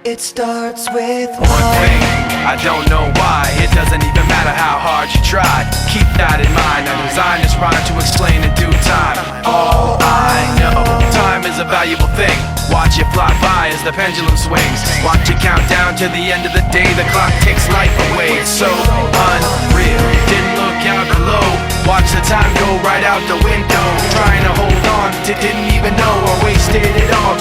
It starts with one thing, I don't know why. It doesn't even matter how hard you try. Keep that in mind. I designed this rhyme to explain in due time. All I know, time is a valuable thing. Watch it fly by as the pendulum swings. Watch it count down to the end of the day. The clock takes life away. It's so unreal. Didn't look out below. Watch the time go right out the window. Trying to hold on to didn't even know, or wasted it all.